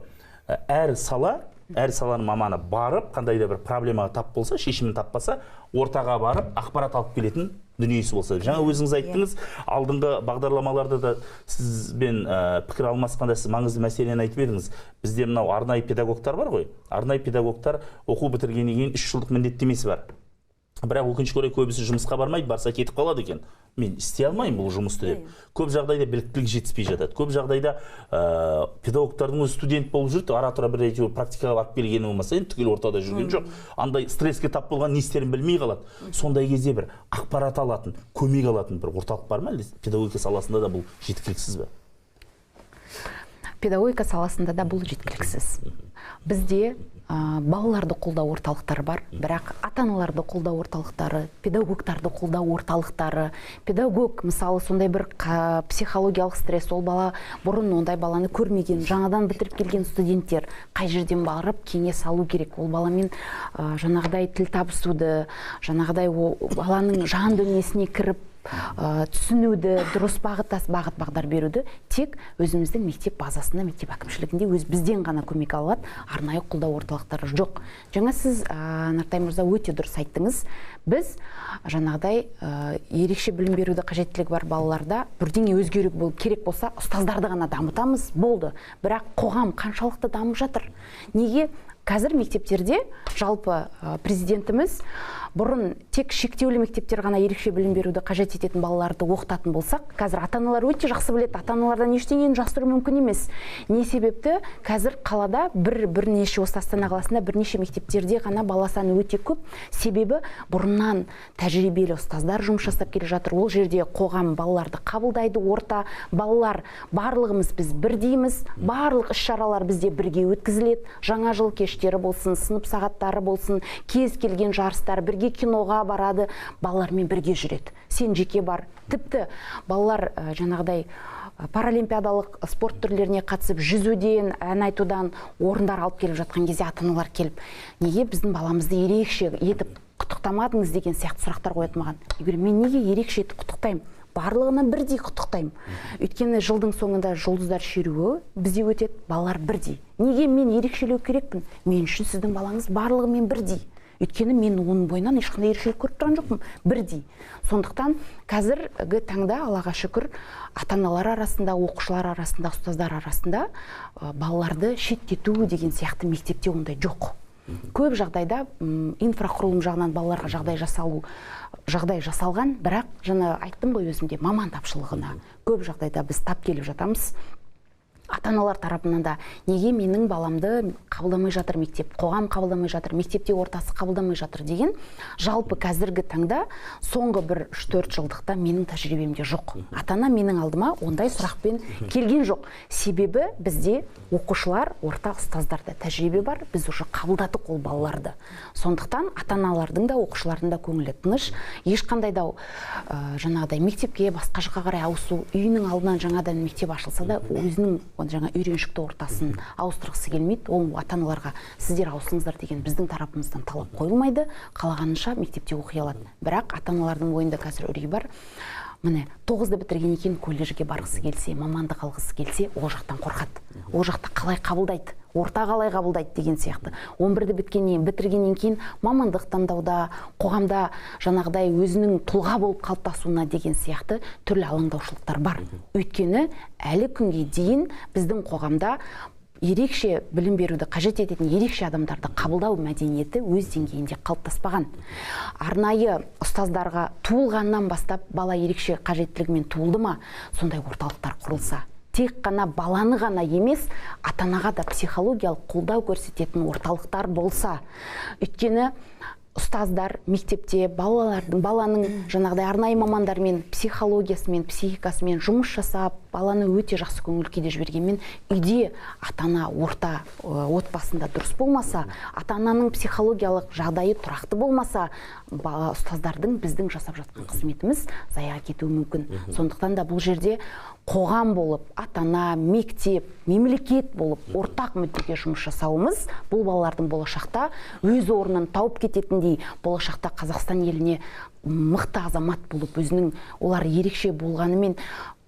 Әр саланың маманы барып, қандай да бір проблемаға тап болса, шешімін таппаса, ортаға барып, ақпарат алып келетін дүниесі болса. Жаңа өзіңіз айттыңыз, алдыңғы бағдарламаларда да сізбен пікір алмасқанда сіз маңызды мәселені айтып едіңіз. Бізде мынау арнайы педагогтар бар ғой. Арнайы педагогтар оқу бітіргеннен кейін 3 жылдық міндеттемесі бар. Бірақ өкінішке орай көбісі жұмысқа бармайды, барса кетіп қалады екен. Мен істей алмаймын бұл жұмысты деп. Көп жағдайда біліктілік жетіспей жатады. Көп жағдайда педагогтардың өзі студент болып жүрді, ара-тұра бір әйтеуір практикаға барып келгені болмаса, енді түгел ортада жүрген жоқ. Андай стресске тап болған не істерін білмей қалады. Сондай кезде бір ақпарат алатын, көмек алатын бір орталық бар ма? Педагогика саласында да бұл жеткіліксіз бе? Педагогика саласында да бұл жеткіліксіз. Бізде балаларды қолдау орталықтары бар, бірақ ата-аналарды қолдау орталықтары, педагогтарды қолдау орталықтары. Педагог, мысалы, сондай бір психологиялық стресс, ол бала бұрын ондай баланы көрмеген, жаңадан бітіріп келген студенттер қай жерден барып кеңес алу керек. Ол баламен жаңағыдай тіл табысуды, жаңағыдай баланың жан дүниесіне кіріп түсінуді, дұрыс бағдар беруді тек өзіміздің мектеп базасында, мектеп әкімшілігінде бізден ғана көмек алады, арнайы қолдау орталықтары жоқ. Жаңа сіз, Нартай мырза, өте дұрыс айттыңыз. Біз жаңағыдай ерекше білім беруді қажеттілігі бар балаларда бірдеңе өзгеру керек болса, ұстаздарды ғана дамытамыз, болды. Бірақ қоғам қаншалықты дамып жатыр? Неге? Қазір мектептерде жалпы президентіміз бұрын тек шектеулі мектептер ғана ерекше білім беруді қажет ететін балаларды оқытатын болсақ, қазір ата-аналар өте жақсы біледі, ата-аналардан ештеңені жасыру мүмкін емес. Не себепті? Қазір қалада бірнеше, осы Астана қаласында бірнеше мектептерде ғана бала саны өте көп. Себебі бұрыннан тәжірибелі ұстаздар жұмыс жасап келе жатыр. Ол жерде қоғам балаларды қабылдайды, орта балалар барлығымыз біз бірдейміз, барлық іс-шаралар бізде бірге өткізіледі. Жаңа жыл кештері болсын, сынып сағаттары болсын, кез келген жарыстар, бірге киноға барады, балалармен бірге жүреді. Сен жеке бар. Тіпті балалар жаңағыдай паралимпиадалық спорт түрлеріне қатысып жүзуден, ән айтудан орындар алып келіп жатқан кезде ата-аналар келіп, неге біздің баламызды ерекше етіп құттықтамадыңыз деген сияқты сұрақтар қояды маған. Мен неге ерекше етіп құттықтаймын? Барлығынан бірдей құттықтаймын. Өйткені жылдың соңында жұлдыздар шеруі бізде өтеді, балалар бірдей. Неге мен ерекшелеу керекпін? Мен үшін сіздің балаңыз барлығымен бірдей. Өйткені мен оның бойынан ешқандай ерекшелік көріп тұрған жоқпын, бірдей. Сондықтан қазіргі таңда, Аллаға шүкір, ата-аналар арасында, оқушылар арасында, ұстаздар арасында балаларды шеттету деген сияқты мектепте ондай жоқ. Көп жағдайда инфрақұрылым жағынан балаларға жағдай жасалған, бірақ жаңа айттым ғой өзімде, маман тапшылығына көп жағдайда біз тап келіп жатамыз. Ата-аналар тарапынан да неге менің баламды қабылдамай жатыр мектеп, қоғам қабылдамай жатыр, мектепте ортасы қабылдамай жатыр деген жалпы қазіргі таңда соңғы бір 3-4 жылдықта менің тәжірибемде жоқ. Ата-ана менің алдыма ондай сұрақпен келген жоқ. Себебі бізде оқушылар, орта ұстаздарда тәжірибе бар, біз уже қабылдадық ол балаларды. Сондықтан ата-аналардың да оқушылардың да көңілі тыныш, ешқандай да жаңағыдай мектепке басқа жаққа қарай ауысу, үйінің алдынан жаңадан мектеп ашылса да өзінің жаңа үйреншікті ортасын ауыстырғысы келмейді. Ол ата-аналарға сіздер ауысыңыздар деген біздің тарапымыздан талап қойылмайды. Қалағанынша мектепте оқи алады. Бірақ ата-аналардың ойында қазір үрей бар. Міне, 9-ды бітіргеннен кейін колледжге барғысы келсе, мамандық алғысы келсе, ол жақтан қорқады. Ол жақта қалай қабылдайды, орта қалай қабылдайды деген сияқты. 11-ді бітіргеннен кейін мамандық таңдауда, қоғамда жаңағыдай өзінің тұлға болып қалыптасуына деген сияқты түрлі алаңдаушылықтар бар. Өйткені әлі күнге дейін біздің қоғамда ерекше білім беруді қажет ететін ерекше адамдарды қабылдау мәдениеті өз деңгейінде қалыптаспаған. Арнайы ұстаздарға туылғаннан бастап бала ерекше қажеттілігімен туылды ма, сондай орталықтар құрылса. Тек қана баланы ғана емес, ата-анаға да психологиялық қолдау көрсететін орталықтар болса. Өйткені ұстаздар мектепте баланың жаңағыдай арнайы мамандармен психологиясымен, психикасымен жұмыс жасап, баланы өте жақсы көңіл күйде жібергенмен, үйде ата-ана отбасында дұрыс болмаса, ата-ананың психологиялық жағдайы тұрақты болмаса, ұстаздардың біздің жасап жатқан қызметіміз заяға кетуі мүмкін. Сондықтан да бұл жерде қоғам болып, ата-ана, мектеп, мемлекет болып ортақ мүддеге жұмыс жасауымыз бұл балалардың болашақта өз орнын тауып кететіндей, болашақта Қазақстан еліне мықты азамат болып, өзінің олар ерекше болғанымен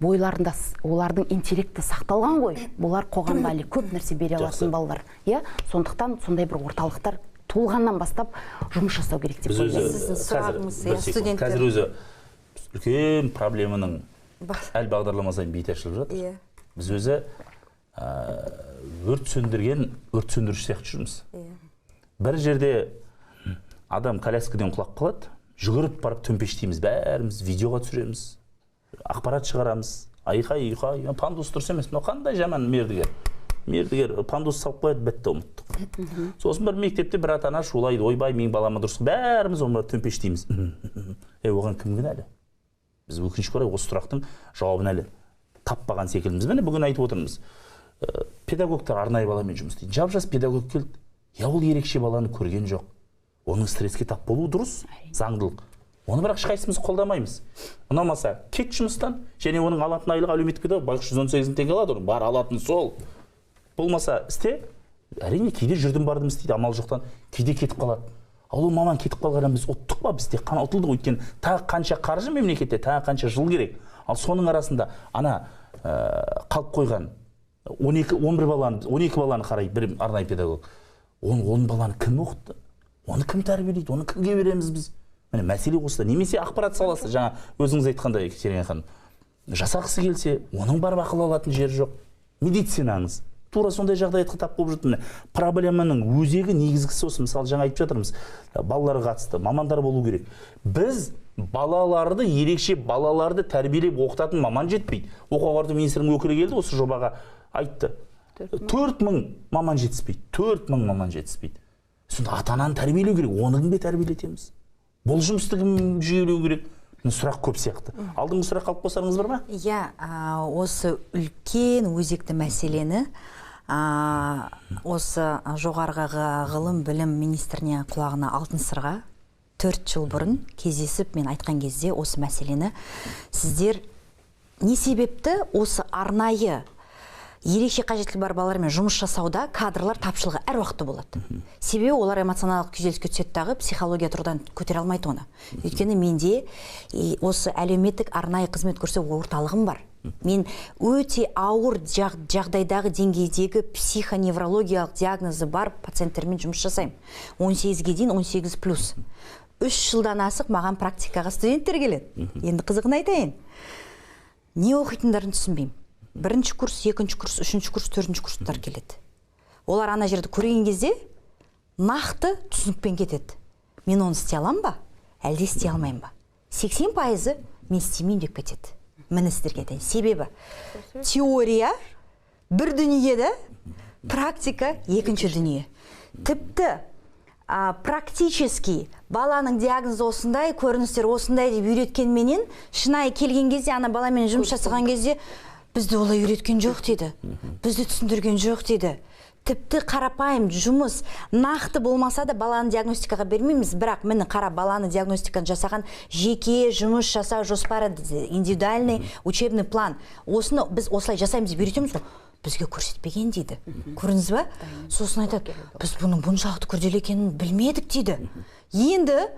бойларында олардың интеллекті сақталған ғой. Бұлар қоғамға әлі көп нәрсе бере алатын балалар. Сондықтан сондай бір орталықтар туылғаннан бастап жұмыс жасау керек деп ойлаймын. Қазір өзі үлкен проблеманың әл бағдарламасынан бет ашылып жатыр. Біз өзі өрт сөндіруші сияқты жүрміз. Бір жерде адам коляскадан құлап қалады, жүгіріп барып төмпештейміз, бәріміз видеоға түсіреміз, ақпарат шығарамыз, айқай, пандус дұрыс емес, мынау қандай жаман мердігер пандус салып қояды, бітті, ұмыттық. Сосын бір мектепте бір ата-ана шулайды, ойбай, менің балама дұрыс, бәріміз оны төмпештейміз. Оған кім кінәлі? Біз өкінішке орай осы сұрақтың жауабын әлі таппаған секілдіміз. Міне бүгін айтып отырмыз. Педагогтар арнайы баламен жұмыс істейді. Жап-жас педагог келді. Ол ерекше баланы көрген жоқ. Оның стресске тап болуы дұрыс, заңдылық. Оны бірақ ешқайсымыз қолдамаймыз. Ұнамаса, кет жұмыстан, және оның алатын айлық әлеуметтік педагог 118 теңге алады, бар алатын сол. Болмаса, істе, әрине кейде жүрдім бардым істейді, амал жоқтан, кейде кетіп қалады. Ал маман кетіп қалғаннан біз ұттық па, бізде қана ұтылдық, өйткені тағы қанша қаржы мемлекетте, тағы қанша жыл керек. Ал соның арасында ана қалып қойған 12 баланы қарай бір арнайы педагог. 10 баланы кім оқытты? Оны кім тәрбиелейді? Оны кімге береміз біз? Міне мәселе осыда. Немесе ақпарат саласы, жаңа өзіңіз айтқандай, Екатерина ханым, жасағысы келсе, оның бар бақылау алатын жері жоқ. Медицинаңыз тура сондай жағдайға тап болып жатыр. Проблеманың өзегі негізгісі осы. Мысалы, жаңа айтып жатырмыз, балаларға қатысты мамандар болу керек. Біз балаларды, ерекше балаларды тәрбиелеп оқытатын маман жетпейді. Оқу ағарту министрінің өкілі келді, осы жобаға айтты. 4000 маман жетіспейді. Сонда ата-ананы тәрбиелеу керек, оны кімге тәрбиелетеміз? Бұл жұмысты кім жүйелеу керек? Сұрақ көп сияқты. Алдыңғы сұрақ қалып қосарыңыз бар ма? Осы үлкен өзекті мәселені осы жоғарғы ғылым білім министріне құлағына алтын сырға 4 жыл бұрын кездесіп мен айтқан кезде осы мәселені сіздер не себепті осы арнайы ерекше қажеттілігі бар балалармен жұмыс жасауда кадрлар тапшылығы әр уақытта болады. Себебі олар эмоционалдық күйзеліске түседі дағы психология тұрғыдан көтере алмайды оны. Өйткені менде осы әлеуметтік арнайы қызмет көрсету орталығым бар. Мен өте ауыр жағдайдағы деңгейдегі психоневрологиялық диагнозы бар пациенттермен жұмыс жасаймын. 18-ге дейін 18+. 3 жылдан асық маған практикаға студенттер келеді. Енді қызығын айтайын. Не оқитындарын түсінбеймін. 1-ші курс, 2-ші курс, 3-ші курс, 4-ші курстар келеді. Олар ана жерді көрген кезде нақты түсінікпен кетеді. Мен оны істей аламын ба, әлде істей алмаймын ба? 80% мен істемеймін деп кетеді. Міне сіздерге айтайын. Себебі теория бір дүниеде, практика екінші дүние. Тіпті практически баланың диагнозы осындай, көріністер осындай деп үйреткенменен, шынайы келген кезде, ана баламен жұмыс жасаған кезде, бізді олай үйреткен жоқ дейді. Бізді түсіндірген жоқ дейді. Тіпті қарапайым жұмыс нақты болмаса да баланы диагностикаға бермейміз, бірақ мені қара баланы диагностиканы жасаған жеке жұмыс жасау жоспары, индивидуальный учебный план. Осыны біз осылай жасаймыз деп үйретеміз ғой. Бізге көрсетпеген дейді. Көрдіңіз ба? Сосын айтады, біз бұның бұншалықты күрделі екенін білмедік дейді. Енді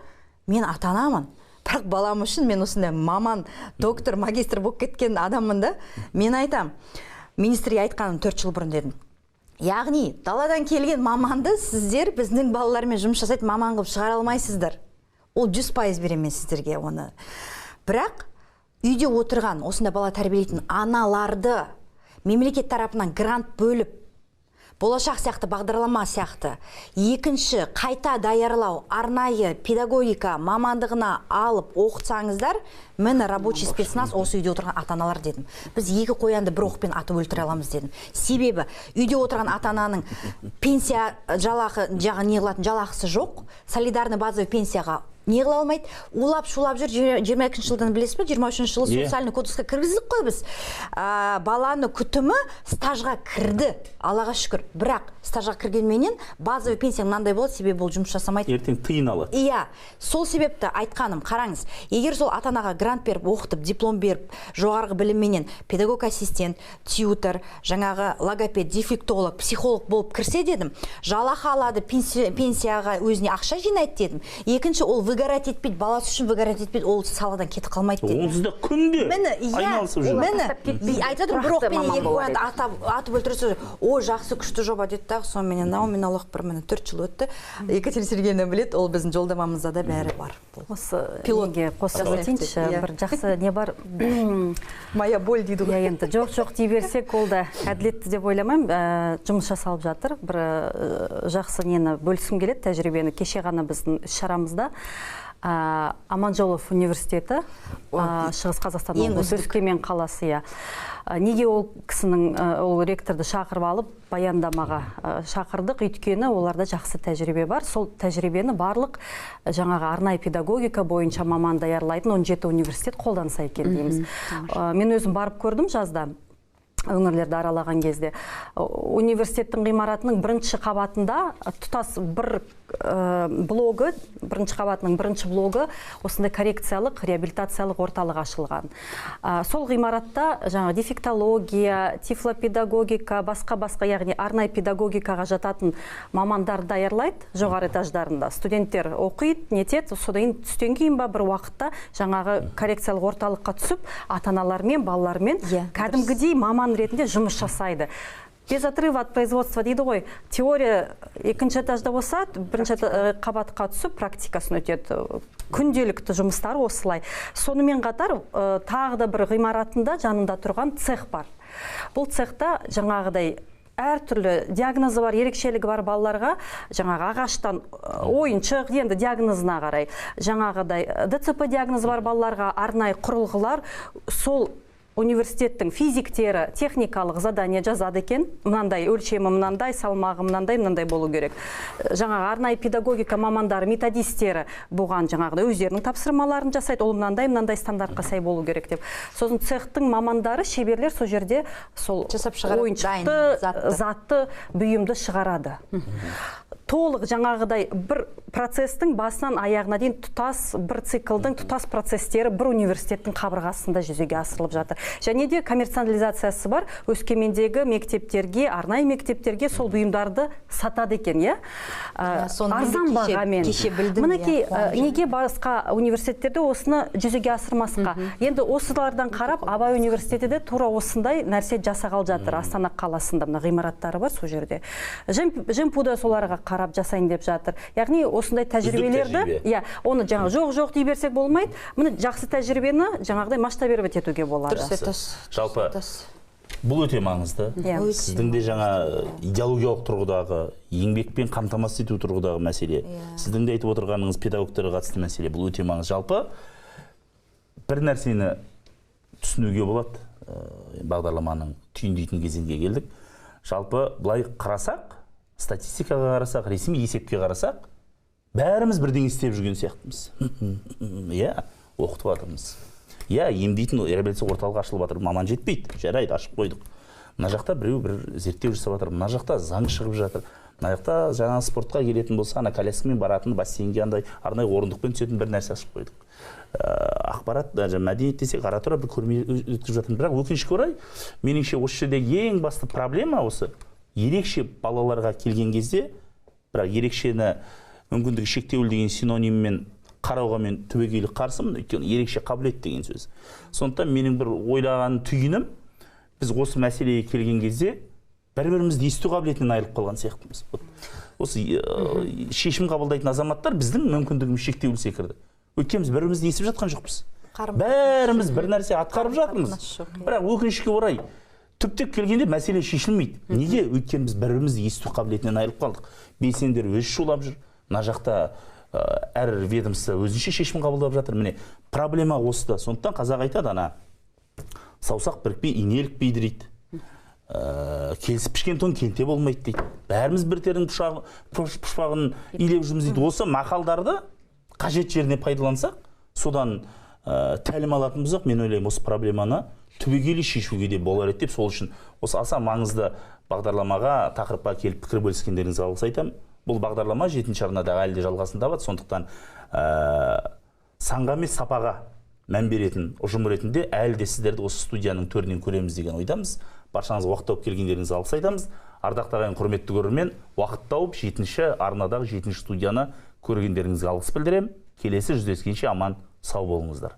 мен ата-анамын. Бірақ балам үшін мен осындай маман, доктор, магистр болып кеткен адаммын да. Мен айтам, министрге айтқаным 4 жыл бұрын дедім. Яғни, даладан келген маманды сіздер біздің балалармен жұмыс жасайды, маман қылып шығара алмайсыздар. Ол 100% беремін сіздерге оны. Бірақ үйде отырған, осында бала тәрбиелейтін аналарды мемлекет тарапынан грант бөліп, болашақ сияқты бағдарлама сияқты, екінші қайта даярлау, арнайы педагогика мамандығына алып оқытсаңыздар, мені рабочий спецназ осы үйде отырған ата-аналар дедім. Біз екі қоянды бір оқпен атып өлтіре аламыз дедім. Себебі үйде отырған ата-ананың пенсия жалақы неғылатын жалақысы жоқ, солидарный базовый пенсияға неғыла алмайды, улап-шулап жүр. 22 жылдан білесіз бе, 23 жылы социальный кодекске кіргіздік қой біз. Баланы күтімі стажға кірді, Аллаға шүкір. Бірақ стажға кіргенменен базовый пенсия мынандай болады, себебі бұл жұмыс жасамайды. Ертең тиын алады. Иә, сол себепті айтқаным, қараңыз, егер сол ата-анаға грант беріп, оқытып, диплом беріп, жоғарғы білімменен педагог ассистент, тьютер, жаңағы логопед, дефектолог, психолог болып кірсе дедім, жалақы алады, пенсияға өзіне ақша жинайды дедім. Екінші, ол выгорать етпейді, баласы үшін выгорать етпейді, ол саладан кетіп қалмайды дедім. Онсыз да күнде айналысып жүр. Мені айтадым, бір оқпен екі қоянды атып өлтірсе, о, жақсы күшті жоба деді дағы, сонымен Аллах бір 4 жыл өтті. Екатерина Сергеевна біледі, ол біздің жолдамамызда да бәрі бар. Осы пилотге қосып өтейінші, бір жақсы не бар? Моя боль дейді ғой. Енді жоқ дей берсек, ол да әділетті деп ойламаймын. Жұмыс жасалып жатыр. Бір жақсы нені бөлісім келеді, тәжірибені. Кеше ғана біздің шарамызда Аманжолов университеті, Шығыс Қазақстан облысы, Өскемен қаласы. Неге ол кісінің, ол ректорды шақырып алып, баяндамаға шақырдық, өйткені оларда жақсы тәжірибе бар. Сол тәжірибені барлық жаңағы арнайы педагогика бойынша маман даярлайтын 17 университет қолданса екен дейміз. Мен өзім барып көрдім жазда, өңірлерді аралаған кезде. Университеттің ғимаратының бірінші қабатында тұтас бір блогы, бірінші қабатының бірінші блогы осындай коррекциялық, реабилитациялық орталық ашылған. Сол ғимаратта жаңа дефектология, тифлопедагогика, басқа, яғни арнайы педагогикаға жататын мамандар даярлайды жоғары этаждарында. Студенттер оқиды, нетеді, содан түстен кейін ба бір уақытта жаңағы коррекциялық орталыққа түсіп, ата-аналармен, балалармен кәдімгідей маман ретінде жұмыс жасайды. Без отрыва от производства дейді ғой. Теория екінші этажда болса, бірінші қабатқа түсіп практикасын өтеді. Күнделікті жұмыстары осылай. Сонымен қатар тағы да бір ғимаратында жанында тұрған цех бар. Бұл цехта жаңағыдай әртүрлі диагнозы бар, ерекшелігі бар балаларға, жаңағы ағаштан ойыншық, енді диагнозына қарай, жаңағыдай ДЦП диагнозы бар балаларға арнайы құрылғылар, сол университеттің физиктері техникалық задание жазады екен. Мынандай өлшемі, мынандай салмағы, мынандай болу керек. Жаңағы арнайы педагогика мамандары, методистері бұған жаңағыдай өздерінің тапсырмаларын жасайды. Ол мынандай стандартқа сай болу керек деп. Сосын цехтың мамандары, шеберлер сол жерде сол ойыншықты, затты, бұйымды шығарады. Толық жаңағыдай бір процестің басынан аяғына дейін тұтас бір циклдың тұтас процестері бір университеттің қабырғасында жүзеге асырылып жатыр. Және де коммерциализациясы бар. Өскемендегі мектептерге, арнайы мектептерге сол бұйымдарды сатады екен, иә? Арзан бағамен. Мінекей, неге басқа университеттерде осыны жүзеге асырмасқа? Енді осылардан қарап, Абай университеті де тура осындай нәрсе жасағалы жатыр. Астана қаласында мына ғимараттары бар сол жерде. Жемпуда соларға қарап жасайын деп жатыр. Яғни осындай тәжірибелерді, оны жаңа жоқ дей берсек болмайды. Мұны жақсы тәжірибені жаңағыдай масштабировать етуге болады. Жалпы бұл өте маңызды. Сіздің де жаңа идеологиялық тұрғыдағы, еңбекпен қамтамасыз ету тұрғыдағы мәселе. Сіздің де айтып отырғаныңыз педагогтарға қатысты мәселе. Бұл өте маңызды. Жалпы бір нәрсені түсінуге болады. Бағдарламаның түйіндейтін кезеңге келдік. Жалпы былай қарасақ, статистикаға қарасақ, ресми есепке қарасақ, бәріміз бірдеңе істеп жүрген сияқтымыз. Иә, оқытып жатырмыз. Иә, емдейтін реабилитация орталығы ашылып жатыр, маман жетпейді, жарайды, ашып қойдық. Мына жақта біреу бір зерттеу жасап жатыр, мына жақта заң шығып жатыр, мына жақта жаңа спортқа келетін болса, ана коляскамен баратын, бассейнге андай арнайы орындықпен түсетін бір нәрсе ашып қойдық. Ақпарат, мәдениет десек, ара-тұра бір көрме өткізіп жатырмыз. Бірақ өкінішке орай, меніңше осы жерде ең басты проблема осы ерекше балаларға келген кезде, бірақ ерекшені мүмкіндігі шектеулі деген синониммен қарауға мен түбегейлі қарсымын, өйткені ерекше қабілет деген сөз. Сондықтан менің бір ойлаған түйінім, біз осы мәселеге келген кезде бір-бірімізді есту қабілетінен айырылып қалған сияқтымыз. Осы шешім қабылдайтын азаматтар біздің мүмкіндігіміз шектеулі секілді. Өйткені біз бір-бірімізді естіп жатқан жоқпыз. Бәріміз бір нәрсе атқарып жатырмыз. Бірақ өкінішке орай түптеп келгенде мәселе шешілмейді. Неге? Өйткені біз бір-бірімізді есту қабілетінен айырылып қалдық. Белсенділер өзі шулап жүр. Мына жақта әр ведомство өзінше шешім қабылдап жатыр. Міне, проблема осы да. Сондықтан қазақ айтады, ана саусақ бірікпей, ине ілікпейді дейді. Келісіп пішкен тон келте болмайды дейді. Бәріміз бір тердің пұшпағын илеп жүрміз дейді. Осы мақалдарды қажет жеріне пайдалансақ, содан тәлім алатын болсақ, мен ойлаймын, осы проблеманы түбегейлі шешуге де болар еді деп, сол үшін осы аса маңызды бағдарламаға, тақырыпқа келіп пікір бөліскендеріңізге алғыс айтамын. Бұл бағдарлама 7-ші арнада әлі де жалғасын табады. Сондықтан санға емес сапаға мән беретін ұжым ретінде әлі де сіздерді осы студияның төрінен көреміз деген ойдамыз. Баршаңызға уақыт тауып келгендеріңізге алғыс айтамыз. Ардақты ағайын, құрметті көрермен, уақыт тауып 7-ші арнадағы 7-ші студияны көргендеріңізге алғыс білдіремін. Келесі жүздескенше аман сау болыңыздар.